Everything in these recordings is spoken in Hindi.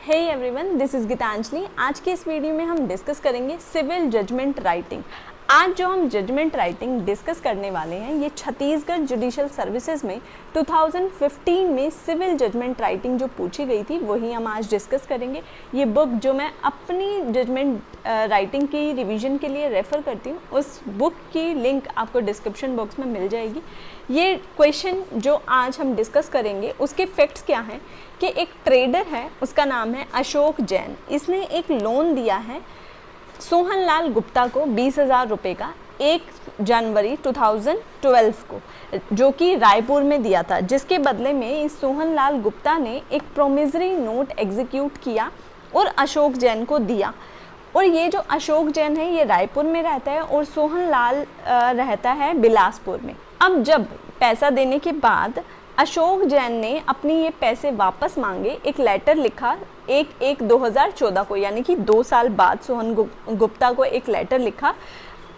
Hey everyone, this is Geetanjali. आज के इस वीडियो में हम डिस्कस करेंगे सिविल जजमेंट राइटिंग। आज जो हम जजमेंट राइटिंग डिस्कस करने वाले हैं ये छत्तीसगढ़ जुडिशल सर्विसेज में 2015 में सिविल जजमेंट राइटिंग जो पूछी गई थी वही हम आज डिस्कस करेंगे। ये बुक जो मैं अपनी जजमेंट राइटिंग की रिवीजन के लिए रेफ़र करती हूँ, उस बुक की लिंक आपको डिस्क्रिप्शन बॉक्स में मिल जाएगी। ये क्वेश्चन जो आज हम डिस्कस करेंगे उसके फैक्ट्स क्या हैं कि एक ट्रेडर है, उसका नाम है अशोक जैन। इसने एक लोन दिया है सोहनलाल गुप्ता को 20,000 रुपये का 1 जनवरी 2012 को, जो कि रायपुर में दिया था, जिसके बदले में इस सोहनलाल गुप्ता ने एक प्रोमिसरी नोट एग्जीक्यूट किया और अशोक जैन को दिया। और ये जो अशोक जैन है ये रायपुर में रहता है और सोहनलाल रहता है बिलासपुर में। अब जब पैसा देने के बाद अशोक जैन ने अपनी ये पैसे वापस मांगे, एक लेटर लिखा 1/1/2014 को, यानी कि 2 साल बाद सोहन गुप्ता को एक लेटर लिखा।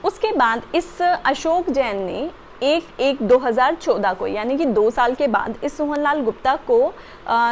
उसके बाद इस अशोक जैन ने 1/1/2014 को, यानी कि 2 साल के बाद इस सोहनलाल गुप्ता को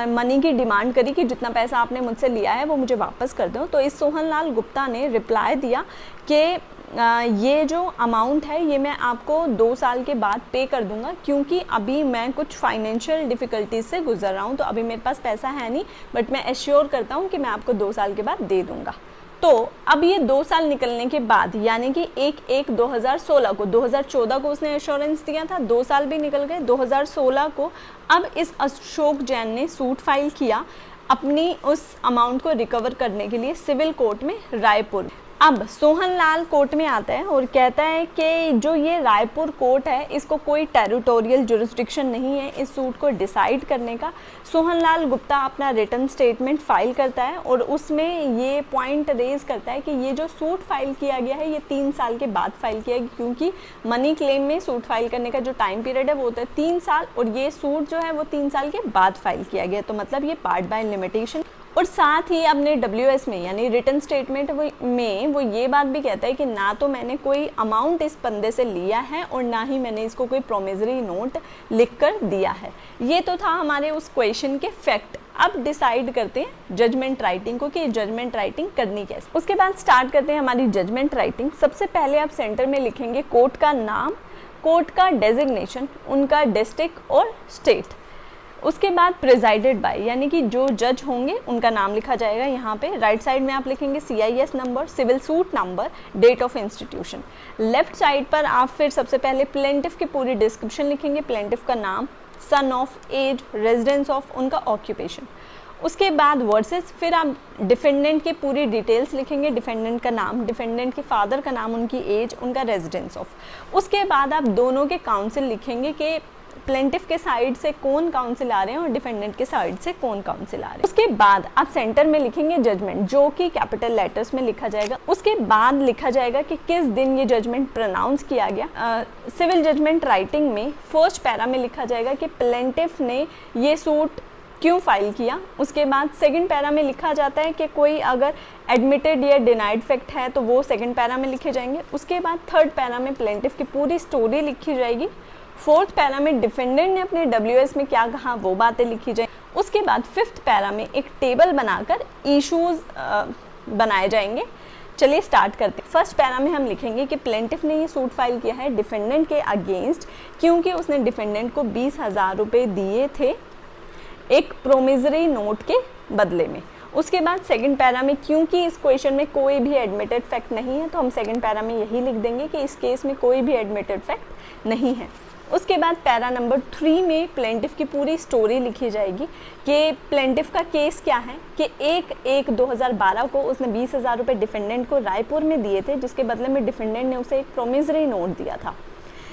मनी की डिमांड करी कि जितना पैसा आपने मुझसे लिया है वो मुझे वापस कर दो। तो इस सोहनलाल गुप्ता ने रिप्लाई दिया कि ये जो अमाउंट है ये मैं आपको 2 साल के बाद पे कर दूंगा, क्योंकि अभी मैं कुछ फाइनेंशियल डिफ़िकल्टीज से गुजर रहा हूँ, तो अभी मेरे पास पैसा है नहीं, बट मैं एश्योर करता हूँ कि मैं आपको 2 साल के बाद दे दूंगा। तो अब ये 2 साल निकलने के बाद, यानी कि 1/1/2016 को, 2014 को उसने एश्योरेंस दिया था, 2 साल भी निकल गए, 2016 को अब इस अशोक जैन ने सूट फाइल किया अपनी उस अमाउंट को रिकवर करने के लिए सिविल कोर्ट में रायपुर। अब सोहनलाल कोर्ट में आता है और कहता है कि जो ये रायपुर कोर्ट है इसको कोई टेरिटोरियल जुरिस्डिक्शन नहीं है इस सूट को डिसाइड करने का। सोहनलाल गुप्ता अपना रिटन स्टेटमेंट फाइल करता है और उसमें ये पॉइंट रेज करता है कि ये जो सूट फाइल किया गया है ये 3 साल के बाद फाइल किया गया, क्योंकि मनी क्लेम में सूट फाइल करने का जो टाइम पीरियड है वो होता है 3 साल और ये सूट जो है वो 3 साल के बाद फाइल किया गया, तो मतलब ये पार्ट बाय लिमिटेशन। और साथ ही अपने WS में यानी रिटन स्टेटमेंट में वो ये बात भी कहता है कि ना तो मैंने कोई अमाउंट इस बंदे से लिया है और ना ही मैंने इसको कोई प्रोमिसरी नोट लिख कर दिया है। ये तो था हमारे उस क्वेश्चन के फैक्ट। अब डिसाइड करते हैं जजमेंट राइटिंग को कि जजमेंट राइटिंग करनी कैसे। उसके बाद स्टार्ट करते हैं हमारी जजमेंट राइटिंग। सबसे पहले आप सेंटर में लिखेंगे कोर्ट का नाम, कोर्ट का डेजिग्नेशन, उनका डिस्ट्रिक्ट और स्टेट। उसके बाद प्रिजाइडेड बाय, यानी कि जो जज होंगे उनका नाम लिखा जाएगा। यहाँ पे राइट साइड में आप लिखेंगे CIS number, civil suit number, date of institution. Left side पर आप फिर सबसे पहले प्लेंटिफ की पूरी डिस्क्रिप्शन लिखेंगे, प्लेंटिफ का नाम, son of, age, residence of, उनका ऑक्यूपेशन। उसके बाद वर्सेस, फिर आप डिफेंडेंट की पूरी डिटेल्स लिखेंगे, डिफेंडेंट का नाम, डिफेंडेंट के फादर का नाम, उनकी एज, उनका रेजिडेंस ऑफ। उसके बाद आप दोनों के काउंसिल लिखेंगे कि प्लेंटिफ के साइड से कौन काउंसिल आ रहे हैं और डिफेंडेंट के साइड से कौन काउंसिल आ रहे हैं। उसके बाद आप सेंटर में लिखेंगे जजमेंट, जो कि कैपिटल लेटर्स में लिखा जाएगा। उसके बाद लिखा जाएगा कि किस दिन ये जजमेंट प्रोनाउंस किया गया। सिविल जजमेंट राइटिंग में फर्स्ट पैरा में लिखा जाएगा कि प्लेंटिफ ने ये सूट क्यों फाइल किया। उसके बाद सेकंड पैरा में लिखा जाता है कि कोई अगर एडमिटेड या डिनाइड फैक्ट है तो वो सेकंड पैरा में लिखे जाएंगे। उसके बाद थर्ड पैरा में प्लेंटिफ की पूरी स्टोरी लिखी जाएगी। फोर्थ पैरा में डिफेंडेंट ने अपने WS में क्या कहा वो बातें लिखी जाए। उसके बाद फिफ्थ पैरा में एक टेबल बनाकर इश्यूज बनाए जाएंगे। चलिए स्टार्ट करते हैं। फर्स्ट पैरा में हम लिखेंगे कि प्लेंटिफ ने ये सूट फाइल किया है डिफेंडेंट के अगेंस्ट, क्योंकि उसने डिफेंडेंट को 20,000 रुपये दिए थे एक प्रोमिसरी नोट के बदले में। उसके बाद सेकंड पैरा में, क्योंकि इस क्वेश्चन में कोई भी एडमिटेड फैक्ट नहीं है तो हम सेकंड पैरा में यही लिख देंगे कि इस केस में कोई भी एडमिटेड फैक्ट नहीं है। उसके बाद पैरा नंबर 3 में प्लेंटिफ की पूरी स्टोरी लिखी जाएगी कि प्लेंटिफ का केस क्या है कि 1/1/2012 को उसने 20,000 रुपये डिफेंडेंट को रायपुर में दिए थे, जिसके बदले में डिफेंडेंट ने उसे एक प्रोमिसरी नोट दिया था।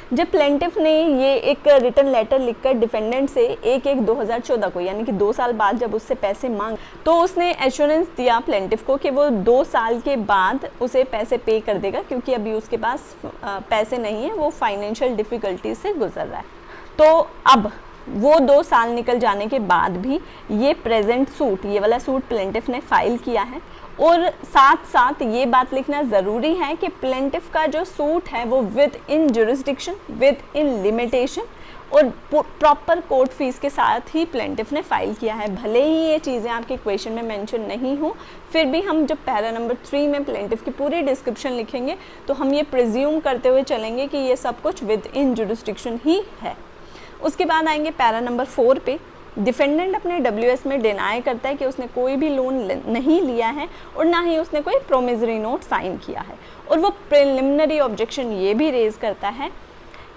जब प्लेंटिफ ने ये एक रिटन लेटर लिखकर डिफेंडेंट से 1/1/2014 को, यानी कि 2 साल बाद जब उससे पैसे मांग, तो उसने एश्योरेंस दिया प्लेंटिफ को कि वो 2 साल के बाद उसे पैसे पे कर देगा, क्योंकि अभी उसके पास पैसे नहीं है, वो फाइनेंशियल डिफ़िकल्टी से गुजर रहा है। तो अब वो 2 साल निकल जाने के बाद भी ये प्रेजेंट सूट, ये वाला सूट प्लेंटिफ ने फाइल किया है। और साथ साथ ये बात लिखना ज़रूरी है कि प्लेंटिफ का जो सूट है वो with in jurisdiction, with in limitation और प्रॉपर कोर्ट फीस के साथ ही प्लेंटिफ ने फाइल किया है। भले ही ये चीज़ें आपके क्वेश्चन में मेंशन नहीं हो, फिर भी हम जब पैरा नंबर 3 में प्लेंटिफ की पूरी डिस्क्रिप्शन लिखेंगे तो हम ये प्रिज्यूम करते हुए चलेंगे कि ये सब कुछ विद इन जुरिस्डिक्शन ही है। उसके बाद आएंगे पैरा नंबर 4 पे। डिफेंडेंट अपने WS में डिनाई करता है कि उसने कोई भी लोन नहीं लिया है और ना ही उसने कोई प्रोमिसरी नोट साइन किया है, और वो प्रिलिमिनरी ऑब्जेक्शन ये भी रेज करता है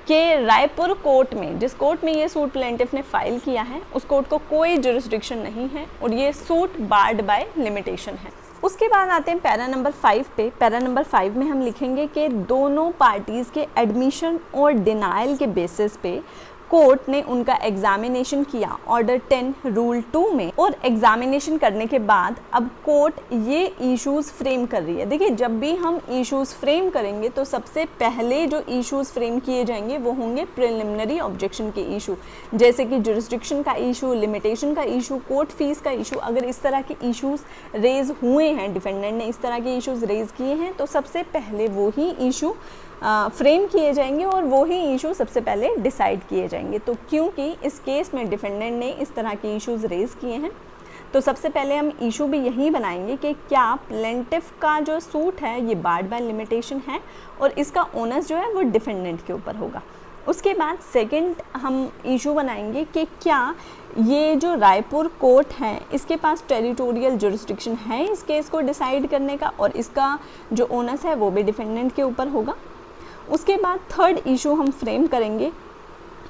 कि रायपुर कोर्ट में, जिस कोर्ट में ये सूट प्लेंटिफ ने फाइल किया है, उस कोर्ट को कोई जुरिस्डिक्शन नहीं है और ये सूट बार्ड बाय लिमिटेशन है। उसके बाद आते हैं पैरा नंबर 5 पे। पैरा नंबर 5 में हम लिखेंगे कि दोनों पार्टीज़ के एडमिशन और डिनाइल के बेसिस पे कोर्ट ने उनका एग्जामिनेशन किया ऑर्डर 10 रूल 2 में, और एग्जामिनेशन करने के बाद अब कोर्ट ये इश्यूज़ फ्रेम कर रही है। देखिए, जब भी हम इश्यूज़ फ्रेम करेंगे तो सबसे पहले जो इश्यूज़ फ्रेम किए जाएंगे वो होंगे प्रिलिमिनरी ऑब्जेक्शन के इशू, जैसे कि जुरिस्डिक्शन का इशू, लिमिटेशन का इशू, कोर्ट फीस का इशू। अगर इस तरह के इश्यूज़ रेज हुए हैं, डिफेंडेंट ने इस तरह के इश्यूज़ रेज किए हैं, तो सबसे पहले वो ही इशू फ्रेम किए जाएंगे और वो ही इशू सबसे पहले डिसाइड किए जाएंगे। तो क्योंकि इस केस में डिफेंडेंट ने इस तरह के इश्यूज रेज किए हैं, तो सबसे पहले हम इशू भी यही बनाएंगे कि क्या प्लेंटिफ का जो सूट है ये बार्ड बाय लिमिटेशन है और इसका ओनर्स जो है वो डिफेंडेंट के ऊपर होगा। उसके बाद सेकंड हम इशू बनाएंगे कि क्या ये जो रायपुर कोर्ट है इसके पास टेरिटोरियल जुरिस्डिक्शन है इस केस को डिसाइड करने का, और इसका जो ओनर्स है वो भी डिफेंडेंट के ऊपर होगा। उसके बाद थर्ड इशू हम फ्रेम करेंगे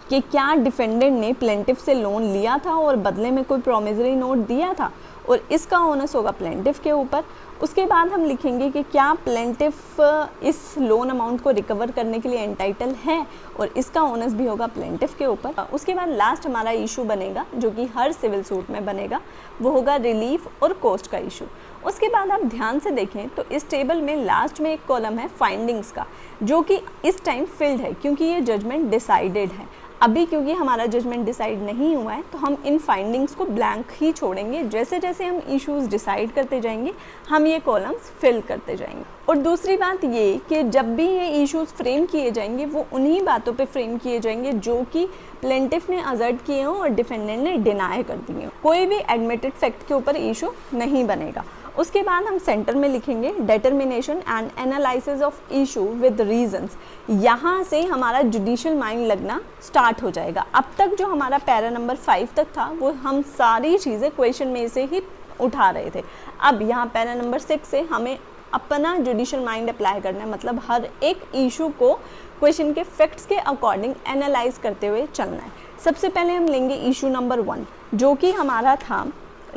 कि क्या डिफेंडेंट ने प्लेंटिफ से लोन लिया था और बदले में कोई प्रोमिसरी नोट दिया था, और इसका ओनर्स होगा प्लेंटिफ के ऊपर। उसके बाद हम लिखेंगे कि क्या प्लेंटिफ इस लोन अमाउंट को रिकवर करने के लिए एंटाइटल है, और इसका ओनर्स भी होगा प्लेंटिफ के ऊपर। उसके बाद लास्ट हमारा इशू बनेगा जो कि हर सिविल सूट में बनेगा, वो होगा रिलीफ और कॉस्ट का इशू। उसके बाद आप ध्यान से देखें तो इस टेबल में लास्ट में एक कॉलम है फाइंडिंग्स का, जो कि इस टाइम फिल्ड है क्योंकि ये जजमेंट डिसाइडेड है। अभी क्योंकि हमारा जजमेंट डिसाइड नहीं हुआ है तो हम इन फाइंडिंग्स को ब्लैंक ही छोड़ेंगे। जैसे जैसे हम इश्यूज डिसाइड करते जाएंगे हम ये कॉलम्स फिल करते जाएंगे। और दूसरी बात ये कि जब भी ये इश्यूज फ्रेम किए जाएंगे वो उन्हीं बातों पे फ्रेम किए जाएंगे जो कि प्लेंटिफ ने असर्ट किए हों और डिफेंडेंट ने डिनाई कर दिए हों। कोई भी एडमिटेड फैक्ट के ऊपर इशू नहीं बनेगा। उसके बाद हम सेंटर में लिखेंगे determination and analysis of issue with reasons. यहाँ से हमारा जुडिशियल माइंड लगना स्टार्ट हो जाएगा। अब तक जो हमारा पैरा नंबर 5 तक था वो हम सारी चीज़ें क्वेश्चन में से ही उठा रहे थे। अब यहाँ पैरा नंबर 6 से हमें अपना जुडिशियल माइंड अप्लाई करना है, मतलब हर एक इशू को क्वेश्चन के फैक्ट्स के अकॉर्डिंग एनालाइज करते हुए चलना है। सबसे पहले हम लेंगे इशू नंबर 1 जो कि हमारा था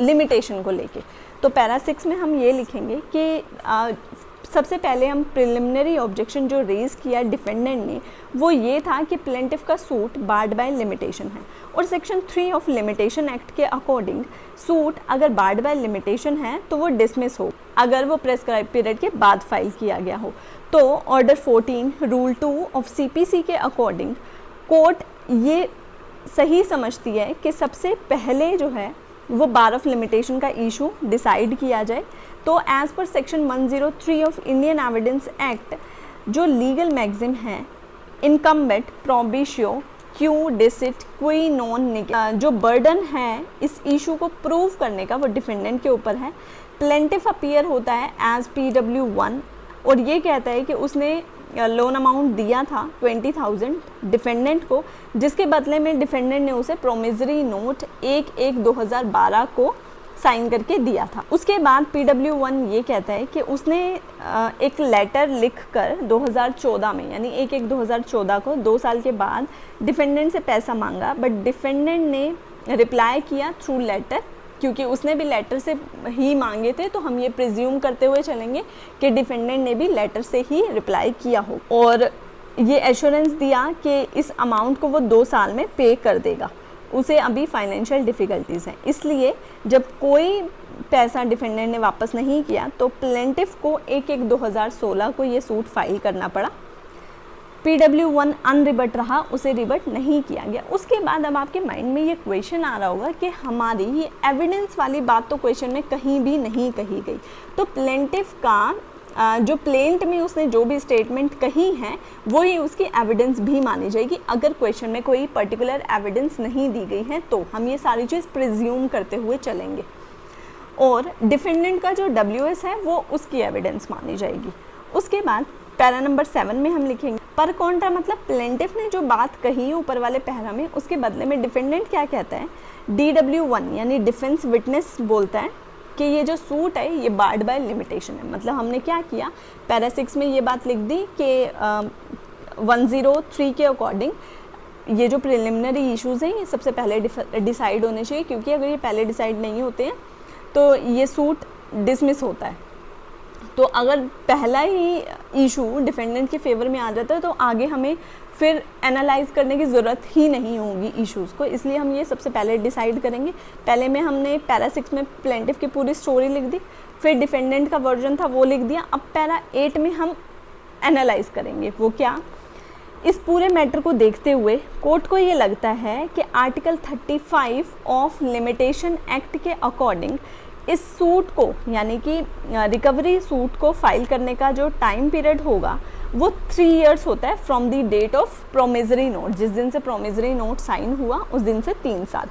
लिमिटेशन को लेके। तो पैरा 6 में हम ये लिखेंगे कि सबसे पहले हम प्रिलिमिनरी ऑब्जेक्शन जो रेज़ किया डिफेंडेंट ने वो ये था कि प्लेंटिफ का सूट बार्ड बाय लिमिटेशन है, और सेक्शन 3 ऑफ लिमिटेशन एक्ट के अकॉर्डिंग सूट अगर बार्ड बाय लिमिटेशन है तो वो डिसमिस हो अगर वो प्रेस्क्राइब पीरियड के बाद फाइल किया गया हो। तो ऑर्डर 14 रूल 2 ऑफ CPC के अकॉर्डिंग कोर्ट ये सही समझती है कि सबसे पहले जो है वो बार ऑफ लिमिटेशन का इशू डिसाइड किया जाए। तो as per section 103 of Indian evidence act जो लीगल मैक्सिम है इनकम्बेंट प्रोबिशियो क्यू डिसिट क्वी नॉन, जो बर्डन है इस इशू को प्रूव करने का वो डिफेंडेंट के ऊपर है। प्लेंटिफ अपीयर होता है एज PW1 और ये कहता है कि उसने लोन अमाउंट दिया था 20,000 डिफेंडेंट को, जिसके बदले में डिफेंडेंट ने उसे प्रोमिसरी नोट 1/1/2012 को साइन करके दिया था। उसके बाद PW1 ये कहता है कि उसने एक लेटर लिखकर 2014 में यानी 1/1/2014 को 2 साल के बाद डिफेंडेंट से पैसा मांगा, बट डिफेंडेंट ने रिप्लाई किया थ्रू लेटर। क्योंकि उसने भी लेटर से ही मांगे थे तो हम ये प्रिज्यूम करते हुए चलेंगे कि डिफेंडेंट ने भी लेटर से ही रिप्लाई किया हो, और ये एश्योरेंस दिया कि इस अमाउंट को वो 2 साल में पे कर देगा। उसे अभी फाइनेंशियल डिफ़िकल्टीज़ हैं, इसलिए जब कोई पैसा डिफेंडेंट ने वापस नहीं किया तो प्लेंटिफ को 1/1/2016 को ये सूट फाइल करना पड़ा। PW1 अनरिबट रहा, उसे रिबट नहीं किया गया। उसके बाद अब आपके माइंड में ये क्वेश्चन आ रहा होगा कि हमारी ये एविडेंस वाली बात तो क्वेश्चन में कहीं भी नहीं कही गई, तो प्लेंटिफ का जो प्लेंट में उसने जो भी स्टेटमेंट कही है वो ही उसकी एविडेंस भी मानी जाएगी। अगर क्वेश्चन में कोई पर्टिकुलर एविडेंस नहीं दी गई है तो हम ये सारी चीज़ प्रिज्यूम करते हुए चलेंगे, और डिफेंडेंट का जो WS है वो उसकी एविडेंस मानी जाएगी। उसके बाद पैरा नंबर 7 में हम लिखेंगे पर कॉन्ट्रा, मतलब प्लेंटिफ ने जो बात कही ऊपर वाले पैरा में उसके बदले में डिफेंडेंट क्या कहता है, DW1 यानी डिफेंस विटनेस बोलता है कि ये जो सूट है ये बार्ड बाय लिमिटेशन है। मतलब हमने क्या किया, पैरा 6 में ये बात लिख दी कि 103 के अकॉर्डिंग ये जो प्रिलिमिनरी इश्यूज़ हैं ये सबसे पहले डिसाइड होने चाहिए, क्योंकि अगर ये पहले डिसाइड नहीं होते हैं तो ये सूट डिसमिस होता है। तो अगर पहला ही इशू डिफेंडेंट के फेवर में आ जाता है तो आगे हमें फिर एनालाइज करने की ज़रूरत ही नहीं होगी इश्यूज़ को, इसलिए हम ये सबसे पहले डिसाइड करेंगे। पहले में हमने पैरा 6 में प्लेंटिफ की पूरी स्टोरी लिख दी, फिर डिफेंडेंट का वर्जन था वो लिख दिया। अब पैरा 8 में हम एनालाइज करेंगे, वो क्या, इस पूरे मैटर को देखते हुए कोर्ट को ये लगता है कि आर्टिकल 35 ऑफ लिमिटेशन एक्ट के अकॉर्डिंग इस सूट को यानी कि रिकवरी सूट को फाइल करने का जो टाइम पीरियड होगा वो 3 इयर्स होता है from the date of promissory note, जिस दिन से प्रोमिसरी नोट साइन हुआ उस दिन से 3 साल।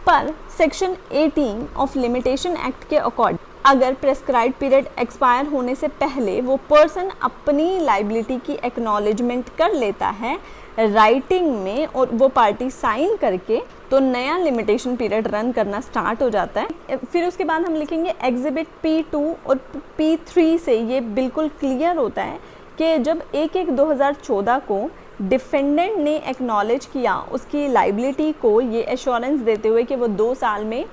पर सेक्शन 18 ऑफ लिमिटेशन एक्ट के अकॉर्डिंग अगर प्रेस्क्राइब्ड पीरियड एक्सपायर होने से पहले वो पर्सन अपनी लाइबिलिटी की एक्नॉलेजमेंट कर लेता है राइटिंग में और वो पार्टी साइन करके, तो नया लिमिटेशन पीरियड रन करना स्टार्ट हो जाता है। फिर उसके बाद हम लिखेंगे एग्जिबिट P2 और P3 से ये बिल्कुल क्लियर होता है कि जब 1/1/2014 को डिफेंडेंट ने एक्नॉलेज किया उसकी लाइबिलिटी को ये एश्योरेंस देते हुए कि वो 2 साल में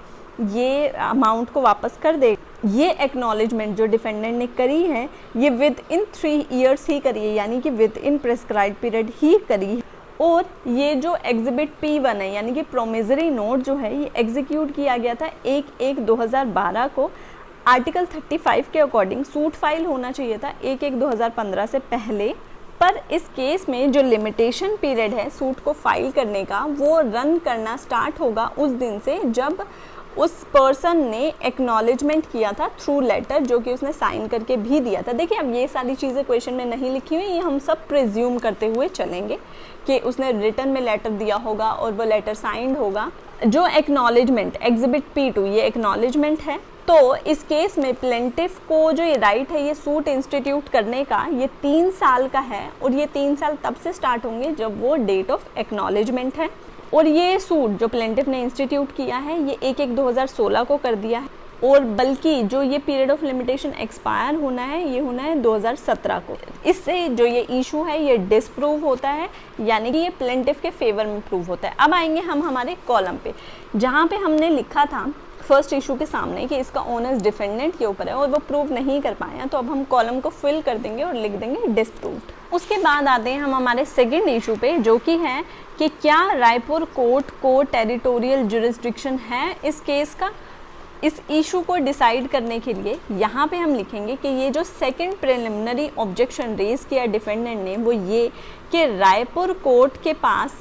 ये अमाउंट को वापस कर दे, ये एक्नॉलेजमेंट जो डिफेंडेंट ने करी है ये विद इन 3 इयर्स ही करी है, यानी कि विद इन प्रेस्क्राइब्ड पीरियड ही करी है। और ये जो एग्जिबिट P1 है यानी कि प्रोमिसरी नोट जो है ये एग्जीक्यूट किया गया था 1/1/2012 को। आर्टिकल 35 के अकॉर्डिंग सूट फाइल होना चाहिए था 1/1/2015 से पहले, पर इस केस में जो लिमिटेशन पीरियड है सूट को फाइल करने का वो रन करना स्टार्ट होगा उस दिन से जब उस पर्सन ने एक्नॉलेजमेंट किया था थ्रू लेटर, जो कि उसने साइन करके भी दिया था। देखिए अब ये सारी चीज़ें क्वेश्चन में नहीं लिखी हुई, ये हम सब प्रिज्यूम करते हुए चलेंगे कि उसने रिटर्न में लेटर दिया होगा और वो लेटर साइंड होगा। जो एक्नॉलेजमेंट एग्जिबिट P2 ये एक्नॉलेजमेंट है, तो इस केस में प्लेंटिफ को जो ये राइट है ये सूट इंस्टीट्यूट करने का ये 3 साल का है, और ये 3 साल तब से स्टार्ट होंगे जब वो डेट ऑफ एक्नॉलेजमेंट है। और ये सूट जो प्लेंटिफ ने इंस्टीट्यूट किया है ये 1/1/2016 को कर दिया है, और बल्कि जो ये पीरियड ऑफ लिमिटेशन एक्सपायर होना है ये होना है 2017 को। इससे जो ये इशू है ये डिसप्रूव होता है, यानी कि ये प्लेंटिफ के फेवर में प्रूव होता है। अब आएंगे हम हमारे कॉलम पे, जहाँ पे हमने लिखा था फर्स्ट इशू के सामने कि इसका ओनर्स डिफेंडेंट के ऊपर है और वो प्रूव नहीं कर पाए, तो अब हम कॉलम को फिल कर देंगे और लिख देंगे डिसप्रूव्ड। उसके बाद आते हैं हम हमारे सेकंड इशू पे, जो कि है कि क्या रायपुर कोर्ट को टेरिटोरियल जुरिस्डिक्शन है इस केस का। इस इशू को डिसाइड करने के लिए यहाँ पे हम लिखेंगे कि ये जो सेकंड प्रिलिमिनरी ऑब्जेक्शन रेज किया डिफेंडेंट ने वो ये कि रायपुर कोर्ट के पास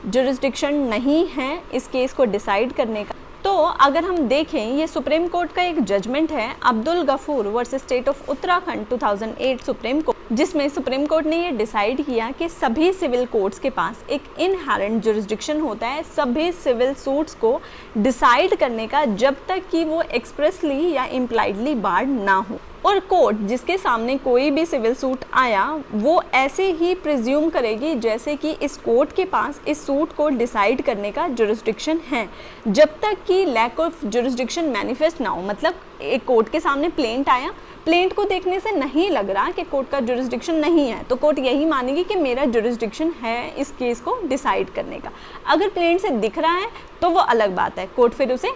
जुरिस्डिक्शन नहीं है इस केस को डिसाइड करने का। तो अगर हम देखें ये सुप्रीम कोर्ट का एक जजमेंट है Abdul Gafoor versus state of Uttarakhand 2008 supreme court, जिसमें सुप्रीम कोर्ट ने ये डिसाइड किया कि सभी सिविल कोर्ट्स के पास एक इनहेरेंट जुरिस्डिक्शन होता है सभी सिविल सूट्स को डिसाइड करने का जब तक कि वो एक्सप्रेसली या इम्प्लाइडली बार्ड ना हो, और कोर्ट जिसके सामने कोई भी सिविल सूट आया वो ऐसे ही प्रिज्यूम करेगी जैसे कि इस कोर्ट के पास इस सूट को डिसाइड करने का जुरिस्डिक्शन है, जब तक कि लैक ऑफ जुरिस्डिक्शन मैनिफेस्ट ना हो। मतलब एक कोर्ट के सामने प्लेंट आया, प्लेंट को देखने से नहीं लग रहा कि कोर्ट का जुरिस्डिक्शन नहीं है, तो कोर्ट यही मानेगी कि मेरा जुरिस्डिक्शन है इस केस को डिसाइड करने का। अगर प्लेंट से दिख रहा है तो वो अलग बात है, कोर्ट फिर उसे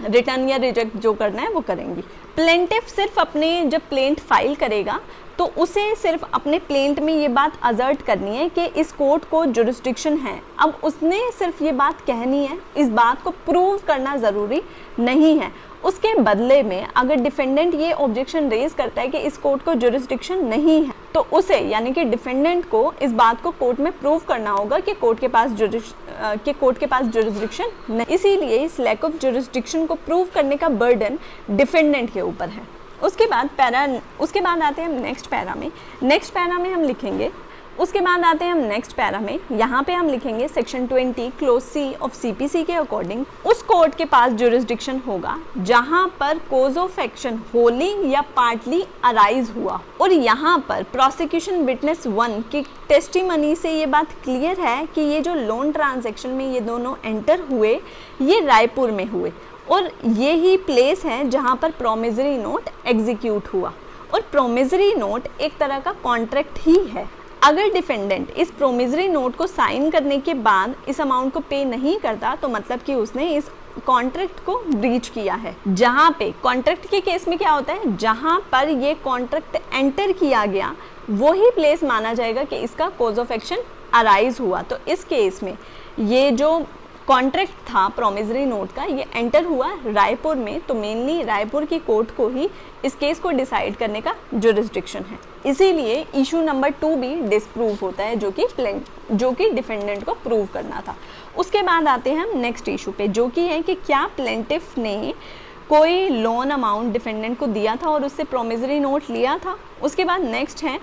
रिटर्न या रिजेक्ट जो करना है वो करेंगी। प्लेंटिफ सिर्फ अपने जब प्लेंट फाइल करेगा तो उसे सिर्फ अपने प्लेंट में ये बात अजर्ट करनी है कि इस कोर्ट को जुरिस्डिक्शन है। अब उसने सिर्फ ये बात कहनी है, इस बात को प्रूव करना ज़रूरी नहीं है। उसके बदले में अगर डिफेंडेंट ये ऑब्जेक्शन रेज करता है कि इस कोर्ट को जुरिस्डिक्शन नहीं है, तो उसे यानी कि डिफेंडेंट को इस बात को कोर्ट में प्रूव करना होगा कि कोर्ट के पास जुरिस्डिक्शन नहीं। इसीलिए इस लैक ऑफ जुरिस्डिक्शन को प्रूव करने का बर्डन डिफेंडेंट के ऊपर है। उसके बाद आते हैं हम नेक्स्ट पैरा में हम लिखेंगे, उसके बाद आते हैं हम नेक्स्ट पैरा में, यहाँ पे हम लिखेंगे section 20 clause C of CPC के अकॉर्डिंग उस कोर्ट के पास ज्यूरिसडिक्शन होगा जहाँ पर कोज ऑफ एक्शन होली या पार्टली अराइज हुआ। और यहाँ पर प्रोसिक्यूशन विटनेस 1 की टेस्टिमनी से ये बात क्लियर है कि ये जो लोन ट्रांजैक्शन में ये दोनों एंटर हुए ये रायपुर में हुए और ये ही प्लेस है जहाँ पर प्रोमिसरी नोट एग्जीक्यूट हुआ। और प्रोमिसरी नोट एक तरह का कॉन्ट्रैक्ट ही है। अगर डिफेंडेंट इस प्रोमिसरी नोट को साइन करने के बाद इस अमाउंट को पे नहीं करता तो मतलब कि उसने इस कॉन्ट्रैक्ट को ब्रीच किया है। जहाँ पे कॉन्ट्रैक्ट के केस में क्या होता है, जहाँ पर ये कॉन्ट्रैक्ट एंटर किया गया वही प्लेस माना जाएगा कि इसका कोज ऑफ एक्शन अराइज हुआ। तो इस केस में ये जो कॉन्ट्रैक्ट था प्रोमिसरी नोट का ये एंटर हुआ रायपुर में, तो मेनली रायपुर की कोर्ट को ही इस केस को डिसाइड करने का जुरिसडिक्शन है। इसीलिए इशू नंबर 2 भी डिसप्रूव होता है जो कि डिफेंडेंट को प्रूव करना था। उसके बाद आते हैं हम नेक्स्ट इशू पे, जो कि है कि क्या प्लेंटिफ ने कोई लोन अमाउंट डिफेंडेंट को दिया था और उससे प्रोमिसरी नोट लिया था। उसके बाद नेक्स्ट है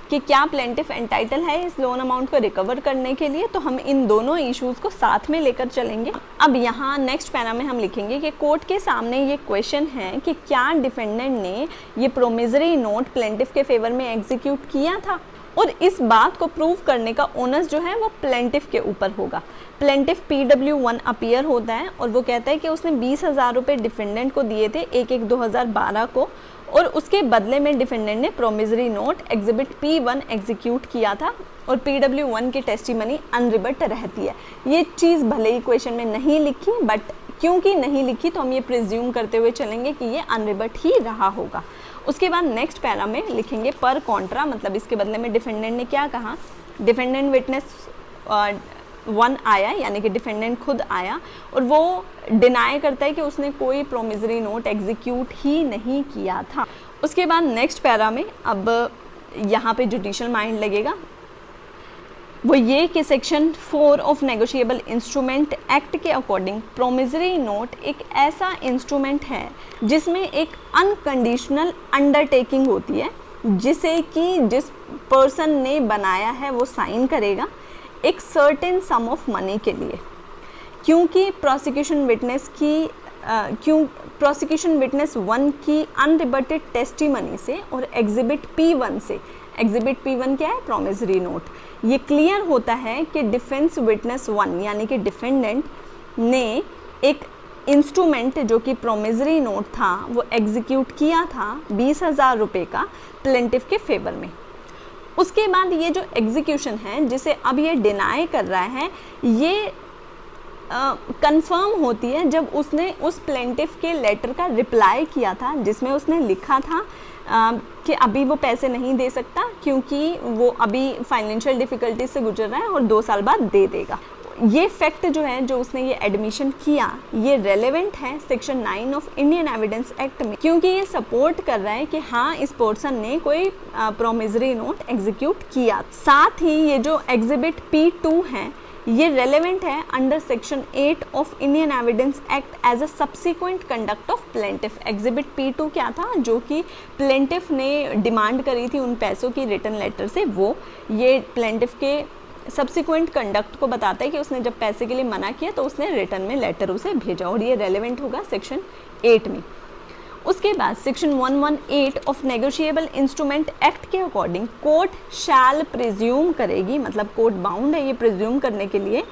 कि क्या प्लेंटिफ एंटाइटल है इस लोन अमाउंट को रिकवर करने के लिए। तो हम इन दोनों इश्यूज को साथ में लेकर चलेंगे। अब यहाँ नेक्स्ट पैरा में हम लिखेंगे कि कोर्ट के सामने ये क्वेश्चन है कि क्या डिफेंडेंट ने ये प्रोमिसरी नोट प्लेंटिफ के फेवर में एग्जीक्यूट किया था, और इस बात को प्रूव करने का ओनस जो है वो प्लेंटिफ के ऊपर होगा। प्लेंटिफ PW1 अपीयर होता है और वो कहता है कि उसने 20,000 रुपये डिफेंडेंट को दिए थे 1/1/2012 को, और उसके बदले में डिफेंडेंट ने promissory note exhibit P1 execute किया था और PW1 की टेस्टिमनी अनरिबट रहती है। ये चीज़ भले ही क्वेश्चन में नहीं लिखी, बट क्योंकि नहीं लिखी तो हम ये प्रिज्यूम करते हुए चलेंगे कि ये अनरिबट ही रहा होगा। उसके बाद नेक्स्ट पैरा में लिखेंगे पर कॉन्ट्रा, मतलब इसके बदले में डिफेंडेंट ने क्या कहा। डिफेंडेंट विटनेस 1 आया, यानी कि डिफेंडेंट खुद आया और वो डिनाई करता है कि उसने कोई प्रोमिसरी नोट एग्जीक्यूट ही नहीं किया था। उसके बाद नेक्स्ट पैरा में अब यहाँ पे जुडिशियल माइंड लगेगा, वो ये कि section 4 of negotiable instrument act के अकॉर्डिंग प्रोमिसरी नोट एक ऐसा इंस्ट्रूमेंट है जिसमें एक अनकंडीशनल अंडरटेकिंग होती है, जिसे कि जिस पर्सन ने बनाया है वो साइन करेगा एक सर्टेन सम ऑफ मनी के लिए। क्योंकि प्रोसिक्यूशन विटनेस 1 की अनरिबटेड टेस्टिमनी से और एग्जिबिट P1 से, एग्जिबिट P1 क्या है, प्रोमिसरी नोट, ये क्लियर होता है कि डिफेंस विटनेस 1 यानी कि डिफेंडेंट ने एक इंस्ट्रूमेंट जो कि प्रोमिसरी नोट था वो एग्जीक्यूट किया था 20,000 रुपये का प्लेंटिफ के फेवर में। उसके बाद ये जो एग्जीक्यूशन है जिसे अब ये डिनाई कर रहा है, ये कंफर्म होती है जब उसने उस प्लेंटिफ के लेटर का रिप्लाई किया था जिसमें उसने लिखा था कि अभी वो पैसे नहीं दे सकता क्योंकि वो अभी फाइनेंशियल डिफ़िकल्टी से गुजर रहा है और 2 साल बाद दे देगा। ये फैक्ट जो है, जो उसने ये एडमिशन किया, ये रेलेवेंट है section 9 of Indian evidence act में, क्योंकि ये सपोर्ट कर रहा है कि हाँ इस पर्सन ने कोई प्रोमिसरी नोट एग्जीक्यूट किया। साथ ही ये जो एग्जिबिट P2 है ये रेलेवेंट है under section 8 of Indian evidence act as a subsequent conduct of plaintiff. Exhibit P2 क्या था, जो कि प्लेंटिफ ने डिमांड करी थी उन पैसों की रिटर्न लेटर से, वो ये प्लेंटिफ के सब्सिक्वेंट कंडक्ट को बताता है कि उसने जब पैसे के लिए मना किया तो उसने रिटर्न में लेटर उसे भेजा, और ये रेलेवेंट होगा सेक्शन 8 में। उसके बाद section 118 of negotiable instrument act के अकॉर्डिंग कोर्ट शैल प्रिज्यूम करेगी, मतलब कोर्ट बाउंड है ये प्रिज्यूम करने के लिए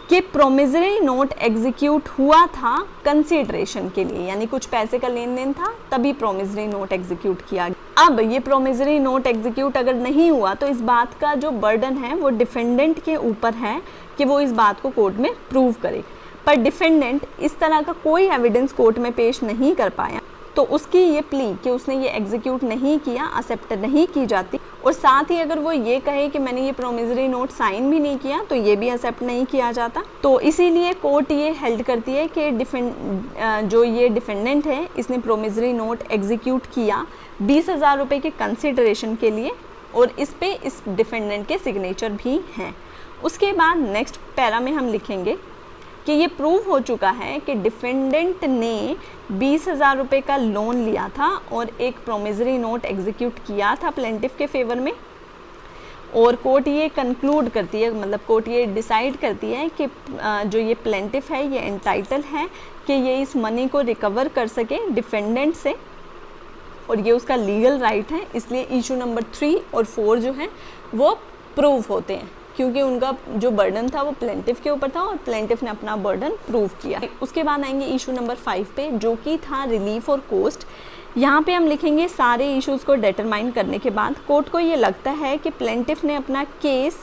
कि प्रोमिसरी नोट एग्जीक्यूट हुआ था कंसीडरेशन के लिए, यानी कुछ पैसे का लेन देन था तभी प्रोमिसरी नोट एग्जीक्यूट किया गया। अब ये प्रोमिसरी नोट एग्जीक्यूट अगर नहीं हुआ तो इस बात का जो बर्डन है वो डिफेंडेंट के ऊपर है कि वो इस बात को कोर्ट में प्रूव करे, पर डिफेंडेंट इस तरह का कोई एविडेंस कोर्ट में पेश नहीं कर पाया, तो उसकी ये प्ली कि उसने ये एग्जीक्यूट नहीं किया एक्सेप्ट नहीं की जाती, और साथ ही अगर वो ये कहे कि मैंने ये प्रोमिसरी नोट साइन भी नहीं किया तो ये भी एक्सेप्ट नहीं किया जाता। तो इसीलिए कोर्ट ये हेल्ड करती है कि जो ये डिफेंडेंट है इसने प्रोमिसरी नोट एग्जीक्यूट किया 20,000 रुपये के कंसिडरेशन के लिए, और इस पे इस डिफेंडेंट के सिग्नेचर भी हैं। उसके बाद नेक्स्ट पैरा में हम लिखेंगे कि ये प्रूव हो चुका है कि डिफेंडेंट ने 20,000 रुपये का लोन लिया था और एक प्रोमिसरी नोट एग्जीक्यूट किया था प्लेंटिफ के फेवर में, और कोर्ट ये कंक्लूड करती है, मतलब कोर्ट ये डिसाइड करती है कि जो ये प्लेंटिफ है ये एंटाइटल है कि ये इस मनी को रिकवर कर सके डिफेंडेंट से, और ये उसका लीगल राइट है। इसलिए इशू नंबर 3 और 4 जो हैं वो प्रूव होते हैं, क्योंकि उनका जो बर्डन था वो प्लेंटिफ के ऊपर था और प्लेंटिफ ने अपना बर्डन प्रूव किया। उसके बाद आएंगे इशू नंबर 5 पे, जो कि था रिलीफ और कोस्ट। यहाँ पे हम लिखेंगे सारे इश्यूज़ को डिटरमाइन करने के बाद कोर्ट को ये लगता है कि प्लेंटिफ ने अपना केस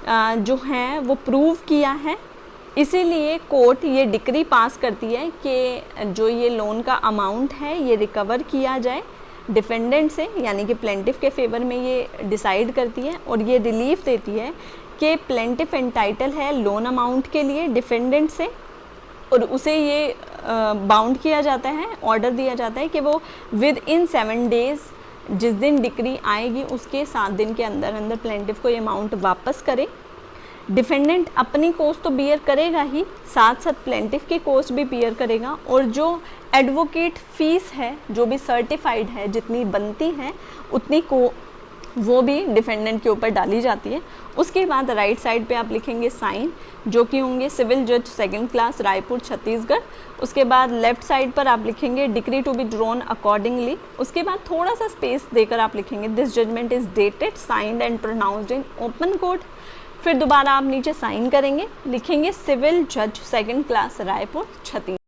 जो है वो प्रूव किया है, इसीलिए कोर्ट ये डिक्री पास करती है कि जो ये लोन का अमाउंट है ये रिकवर किया जाए डिफेंडेंट से, यानी कि प्लेंटिफ के फेवर में ये डिसाइड करती है, और ये रिलीफ देती है कि प्लेंटिफ एंटाइटल है लोन अमाउंट के लिए डिफेंडेंट से, और उसे ये बाउंड किया जाता है, ऑर्डर दिया जाता है कि वो विद इन 7 डेज़, जिस दिन डिक्री आएगी उसके 7 दिन के अंदर अंदर प्लेंटिफ को ये अमाउंट वापस करे। डिफेंडेंट अपनी कोस्ट तो बियर करेगा ही, साथ साथ प्लेंटिफ की कोस्ट भी बियर करेगा, और जो एडवोकेट फीस है जो भी सर्टिफाइड है जितनी बनती है उतनी को वो भी डिफेंडेंट के ऊपर डाली जाती है। उसके बाद राइट साइड पे आप लिखेंगे साइन, जो कि होंगे सिविल जज 2nd क्लास रायपुर छत्तीसगढ़। उसके बाद लेफ्ट साइड पर आप लिखेंगे decree to be drawn accordingly. उसके बाद थोड़ा सा स्पेस देकर आप लिखेंगे this judgment is dated signed and pronounced in open court. फिर दोबारा आप नीचे साइन करेंगे, लिखेंगे सिविल जज 2nd क्लास रायपुर छत्तीसगढ़।